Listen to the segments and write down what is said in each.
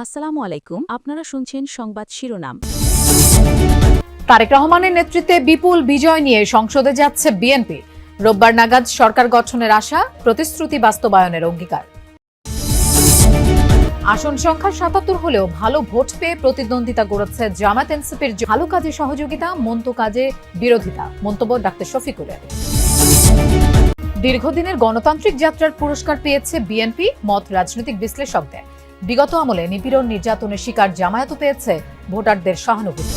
আসসালামু আলাইকুম, আপনারা শুনছেন সংবাদ শিরোনাম। তারেক রহমানের নেতৃত্বে বিপুল বিজয় নিয়ে সংসদে যাচ্ছে বিএনপি। রোববার নাগাদ সরকার গঠনের আশা, প্রতিশ্রুতি বাস্তবায়নের অঙ্গীকার। আসন সংখ্যা ৭৭ হলেও ভালো ভোট পেয়ে প্রতিদ্বন্দ্বিতা গড়েছে জামাত এনসিপির। ভালো কাজে সহযোগিতা, মন্দ কাজে বিরোধিতা, মন্তব্য ডাক্তার শফিকুলের। দীর্ঘদিনের গণতান্ত্রিক যাত্রার পুরস্কার পেয়েছে বিএনপি, মত রাজনৈতিক বিশ্লেষকদের। বিগত আমলে নিপীড়ন নির্যাতনের শিকার জামায়াতও পেয়েছে ভোটারদের সহানুভূতি।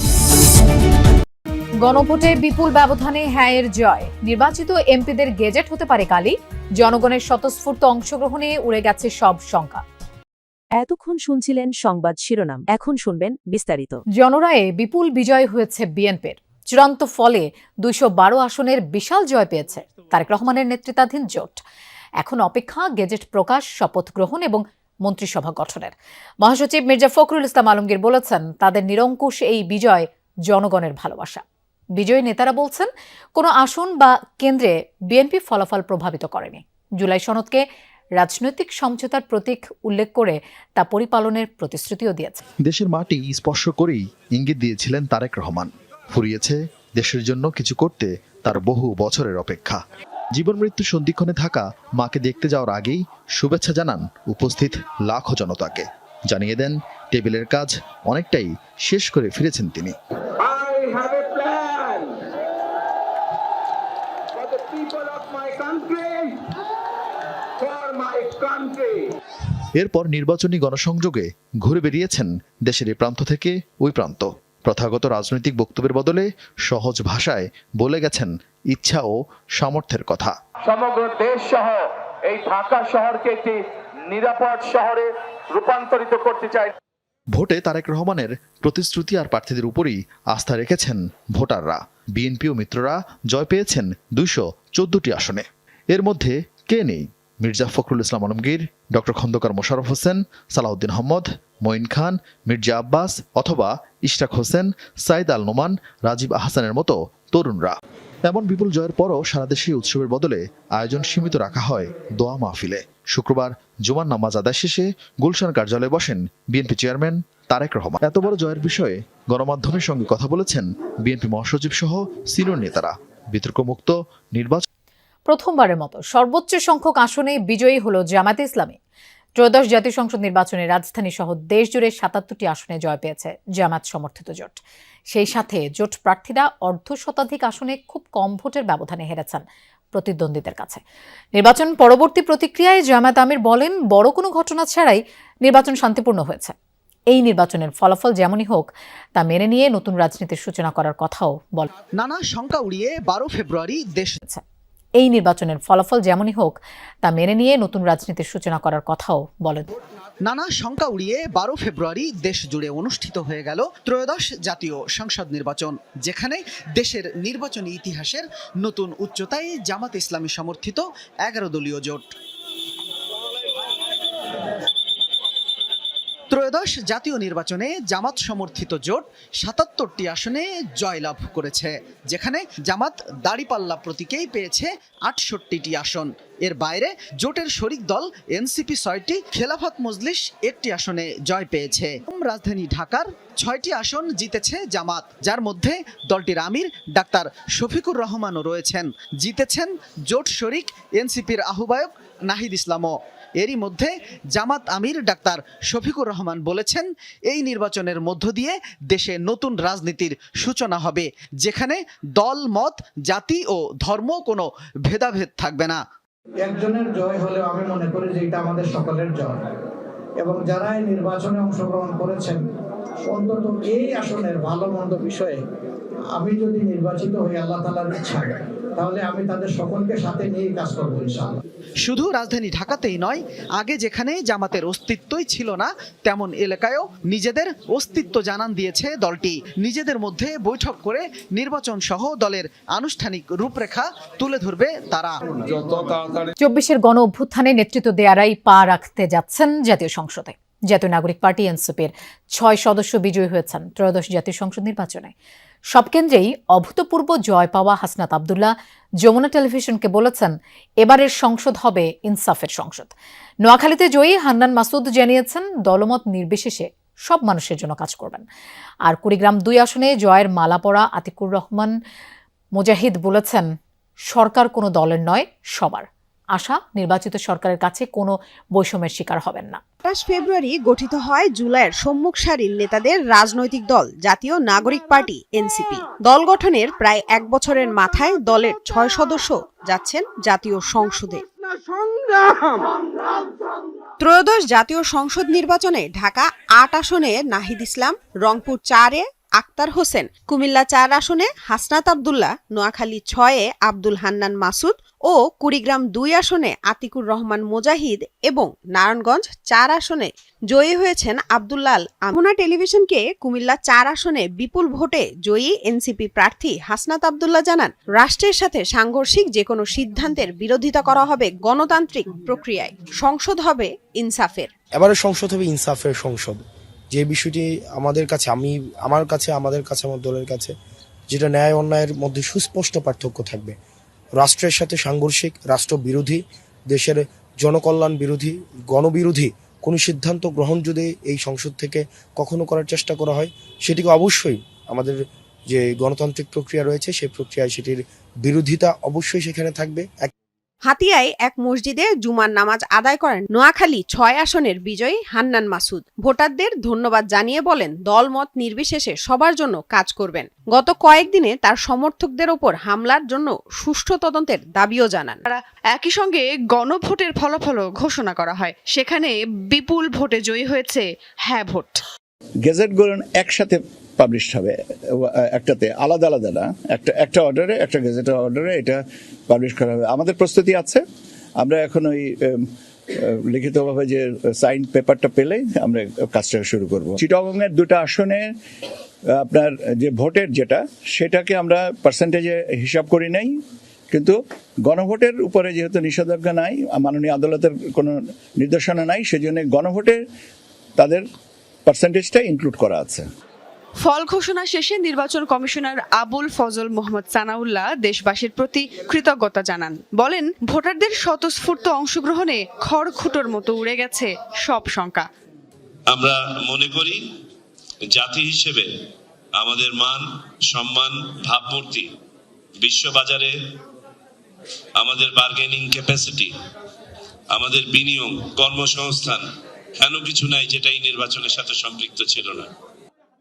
গণভোটে বিপুল ব্যবধানে হ্যাঁয়ের জয়, নির্বাচিত এমপিদের গেজেট হতে পারে কালই। জনগণের স্বতঃস্ফূর্ত অংশগ্রহণে উড়ে গেছে সব শঙ্কা। এতক্ষণ শুনছিলেন সংবাদ শিরোনাম, এখন শুনবেন বিস্তারিত। জনরায়ে বিপুল বিজয় হয়েছে বিএনপির। চূড়ান্ত ফলে ২১২ আসনের বিশাল জয় পেয়েছে তারেক রহমানের নেতৃত্বাধীন জোট। এখন অপেক্ষা গেজেট প্রকাশ, শপথ গ্রহণ এবং মন্ত্রিসভা গঠনের। মহাসচিব মির্জা ফখরুল ইসলাম আলমগীর বলেছেন, তাদের নিরঙ্কুশ এই বিজয় জনগণের ভালোবাসা। বিজয়ী নেতারা বলছেন, কোনো আসন বা কেন্দ্রে বিএনপি ফলাফল প্রভাবিত করেনি। জুলাই সনদকে রাজনৈতিক সমঝোতার প্রতীক উল্লেখ করে তা পরিপালনের প্রতিশ্রুতিও দিয়েছে। দেশের মাটি স্পর্শ করেই ইঙ্গিত দিয়েছিলেন তারেক রহমান। ফুরিয়েছে দেশের জন্য কিছু করতে তার বহু বছরের অপেক্ষা। জীবন মৃত্যু সন্ধিক্ষণে থাকা মাকে দেখতে যাওয়ার আগেই শুভেচ্ছা জানান উপস্থিত লাখো জনতাকে। জানিয়ে দেন, টেবিলের কাজ অনেকটাই শেষ করে ফিরেছেন তিনি। এরপর নির্বাচনী গণসংযোগে ঘুরে বেরিয়েছেন দেশের এই প্রান্ত থেকে ওই প্রান্ত। প্রথাগত রাজনৈতিক বক্তব্যের বদলে সহজ ভাষায় বলে গেছেন ইচ্ছা ও সামর্থ্যের কথা। সমগ্র দেশ সহ এই ঢাকা শহরকে একটি নিরাপদ শহরে রূপান্তরিত করতে চাই। ভোটে তারেক রহমানের প্রতিশ্রুতি আর প্রার্থীদের উপরই আস্থা রেখেছেন ভোটাররা। বিএনপি ও মিত্ররা জয় পেয়েছেন ২১৪টি আসনে। এর মধ্যে কে নেই? মির্জা ফখরুল ইসলাম আলমগীর, ডক্টর খন্দকার মোশাররফ হোসেন, সালাউদ্দিন আহমদ, মঈন খান, মির্জা আব্বাস অথবা ইশরাক হোসেন, সাইদ আল নোমান, রাজীব আহসানের মতো তরুণরা। এমন বিপুল জয়ের পরও সারা দেশে উৎসবের বদলে আয়োজন সীমিত রাখা হয় দোয়া মাহফিলে। শুক্রবার জুমার নামাজ আদায় শেষে গুলশান কার্যালয়ে বসেন বিএনপি চেয়ারম্যান তারেক রহমান। এত বড় জয়ের বিষয়ে গণমাধ্যমের সঙ্গে কথা বলেছেন বিএনপি মহাসচিব সহ সিনিয়র নেতারা। বিতর্কমুক্ত নির্বাচন। প্রথমবারের মতো সর্বোচ্চ সংখ্যক আসনে বিজয়ী হল জামায়াতে ইসলামী। ত্রয়োদশ জাতীয় সংসদ নির্বাচনে রাজধানী সহ দেশজুড়ে ৭৭টি আসনে জয় পেয়েছে জামায়াত সমর্থিত জোট। সেই সাথে জোট প্রার্থীরা অর্ধশতাধিক আসনে খুব কম ভোটের ব্যবধানে হেরেছেন প্রতিদ্বন্দ্বীদের কাছে। নির্বাচন পরবর্তী প্রতিক্রিয়ায় জামায়াত আমির বলেন, বড় কোনো ঘটনা ছাড়াই নির্বাচন শান্তিপূর্ণ হয়েছে। এই নির্বাচনের ফলাফল যেমনই হোক তা মেনে নিয়ে নতুন রাজনীতির সূচনা করার কথাও বলেন। নানা শঙ্কা উড়িয়ে ১২ ফেব্রুয়ারি দেশ এই নির্বাচনের ফলাফল যেমনই হোক তা মেনে নিয়ে নতুন রাজনীতির সূচনা করার কথাও বলেন। নানা শঙ্কা উড়িয়ে ১২ ফেব্রুয়ারি দেশ জুড়ে অনুষ্ঠিত হয়ে গেল ত্রয়োদশ জাতীয় সংসদ নির্বাচন, যেখানে দেশের নির্বাচনী ইতিহাসের নতুন উচ্চতায় জামাত ইসলামী সমর্থিত ১১ দলীয় জোট। ত্রয়োদশ জাতীয় নির্বাচনে জামাত সমর্থিত জোট ৭৭টি আসনে জয়লাভ করেছে, যেখানে জামাত দাড়িপাল্লা প্রতীকেই পেয়েছে ৬৮টি আসন। এর বাইরে জোটের শরিক দল এনসিপি ৬টি, খেলাফত মজলিস ১টি আসনে জয় পেয়েছে। রাজধানী ঢাকার ৬টি আসন জিতেছে জামাত, যার মধ্যে দলটির আমির ডাক্তার শফিকুর রহমানও রয়েছেন। জিতেছেন জোট শরিক এনসিপির আহ্বায়ক নাহিদ ইসলামও। এরই মধ্যে জামাত আমির ডাক্তার শফিকুর রহমান বলেছেন, এই নির্বাচনের মধ্য দিয়ে দেশে নতুন রাজনীতির সূচনা হবে, যেখানে দল, মত, জাতি ও ধর্ম কোনো ভেদাভেদ থাকবে না। একজনের জয় হলেও আমি মনে করি যে এটা আমাদের সকলের জয়, এবং যারা এই নির্বাচনে অংশগ্রহণ করেছেন অন্তত এই আসনের ভালো মন্দ বিষয়ে আমি যদি নির্বাচিত হই আল্লাহ তাআলার ইচ্ছা, তাহলে আমি তাদের সকলকে সাথে নিয়ে কাজ করবো ইনশাআল্লাহ। শুধু রাজধানী ঢাকাতেই নয়, আগে যেখানে জামাতের অস্তিত্বই ছিল না তেমন এলাকায়ও নিজেদের অস্তিত্ব জানান দিয়েছে দলটি। নিজেদের মধ্যে বৈঠক করে নির্বাচন সহ দলের আনুষ্ঠানিক রূপরেখা তুলে ধরবে তারা। ২৪ গণ অভ্যুত্থানে নেতৃত্ব দেয়ারাই পা রাখতে যাচ্ছেন জাতীয় সংসদে। জাতীয় নাগরিক পার্টি এনসিপির ৬ সদস্য বিজয়ী হয়েছেন ত্রয়োদশ জাতীয় সংসদ নির্বাচনে। সব কেন্দ্রেই অভূতপূর্ব জয় পাওয়া হাসনাত আব্দুল্লাহ যমুনা টেলিভিশনকে বলেছেন, এবারের সংসদ হবে ইনসাফের সংসদ। নোয়াখালীতে জয়ী হান্নান মাসুদ জানিয়েছেন, দলমত নির্বিশেষে সব মানুষের জন্য কাজ করবেন। আর কুড়িগ্রাম 2 আসনে জয়ের মালা পরা আতিকুর রহমান মুজাহিদ বলেছেন, সরকার কোনো দলের নয়, সবার। আশা, নির্বাচিত সরকারের কাছে কোনো বৈষম্যের শিকার হবেন না। ২৮ ফেব্রুয়ারি গঠিত হয় জুলাইয়ের সম্মুখ সারির নেতাদের রাজনৈতিক দল জাতীয় নাগরিক পার্টি এনসিপি। দল গঠনের প্রায় 1 বছরের মাথায় দলের 6 সদস্য যাচ্ছেন জাতীয় সংসদে। ত্রয়োদশ জাতীয় সংসদ নির্বাচনে ঢাকা 8 আসনে নাহিদ ইসলাম, রংপুর 4-এ আক্তার হোসেন, কুমিল্লা 4 আসনে হাসনাত আব্দুল্লাহ, নোয়াখালী 6-এ আব্দুল হান্নান মাসুদ ও কুড়িগ্রাম 2 আসনে আতিকুর রহমান মুজাহিদ এবং নারায়ণগঞ্জ 4 আসনে জয়ী হয়েছেন আব্দুল্লাহ আল। যমুনা টেলিভিশনকে কুমিল্লা 4 আসনে বিপুল ভোটে জয়ী এনসিপি প্রার্থী হাসনাত আব্দুল্লাহ জানান, রাষ্ট্রের সাথে সাংঘর্ষিক যে কোনো সিদ্ধান্তের বিরোধিতা করা হবে গণতান্ত্রিক প্রক্রিয়ায়, সংসদ হবে ইনসাফের। এবারে সংসদ হবে ইনসাফের সংসদ। যে বিষয়টি আমাদের কাছে, আমার কাছে, আমার দলের কাছে, যেটা ন্যায় অন্যায়ের মধ্যে সুস্পষ্ট পার্থক্য থাকবে। রাষ্ট্রের সাথে সাংঘর্ষিক, রাষ্ট্রবিরোধী, দেশের জনকল্যাণ বিরোধী, গণবিরোধী কোনো সিদ্ধান্ত গ্রহণ যদি এই সংসদ থেকে কখনো করার চেষ্টা করা হয়, সেটিকে অবশ্যই আমাদের যে গণতান্ত্রিক প্রক্রিয়া রয়েছে সেই প্রক্রিয়ায় সেটির বিরোধিতা অবশ্যই সেখানে থাকবে। হাতিয়ায় এক মসজিদে জুমার নামাজ আদায় করেন নোয়াখালী 6 আসনের বিজয়ী হান্নান মাসুদ। ভোটারদের ধন্যবাদ জানিয়ে বলেন, দলমত নির্বিশেষে সবার জন্য কাজ করবেন। গত কয়েকদিনে তার সমর্থকদের ওপর হামলার জন্য সুষ্ঠু তদন্তের দাবিও জানান। একই সঙ্গে গণভোটের ফলাফলও ঘোষণা করা হয়, সেখানে বিপুল ভোটে জয়ী হয়েছে হ্যাঁ ভোট। গেজেটগুলো একসাথে পাবলিশ হবে, একটাতে আলাদা আলাদা না, একটা অর্ডারে, একটা গেজেট অর্ডারে এটা পাবলিশ করা হবে। আমাদের প্রস্তুতি আছে, আমরা এখন ওই লিখিতভাবে যে সাইন পেপারটা পেলে আমরা কাজটা শুরু করব। চিটাগংয়ের 2টা আসনে আপনার যে ভোটের সেটাকে আমরা পার্সেন্টেজে হিসাব করি নাই, কিন্তু গণভোটের উপরে যেহেতু নিষেধাজ্ঞা নাই, মাননীয় আদালতের কোনো নির্দেশনা নাই, সেজন্য গণভোটে তাদের পার্সেন্টেজটা ইনক্লুড করা আছে। ফল ঘোষণা শেষে নির্বাচন কমিশনার আবুল ফজল মোহাম্মদ সানাউল্লাহ দেশবাসীর প্রতি কৃতজ্ঞতা জানান। বলেন, ভোটারদের স্বতঃস্ফূর্ত অংশগ্রহণে খড়খুটোর মতো উড়ে গেছে সব শঙ্কা। আমরা মনে করি জাতি হিসেবে আমাদের মান, সম্মান, ভাবমূর্তি, বিশ্ববাজারে আমাদের বার্গেনিং ক্যাপাসিটি, আমাদের বিনিয়োগ, কর্মসংস্থান, হেন কিছু নাই যেটা এই নির্বাচনের সাথে সম্পৃক্ত ছিল না।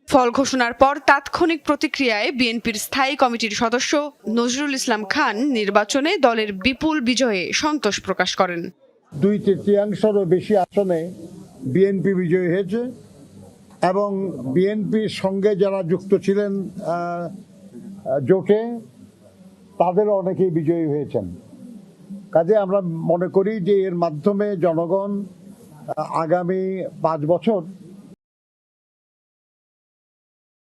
ফল ঘোষণার পর তাৎক্ষণিক প্রতিক্রিয়ায় বিএনপির স্থায়ী কমিটির সদস্য নজরুল ইসলাম খান নির্বাচনে দলের বিপুল বিজয়ে সন্তোষ প্রকাশ করেন। 2/3 বেশি আসনে বিএনপি বিজয়ী হয়েছে এবং বিএনপির সঙ্গে যারা যুক্ত ছিলেন জোটে তাদের অনেকেই বিজয়ী হয়েছেন। কাজে আমরা মনে করি যে এর মাধ্যমে জনগণ আগামী 5 বছর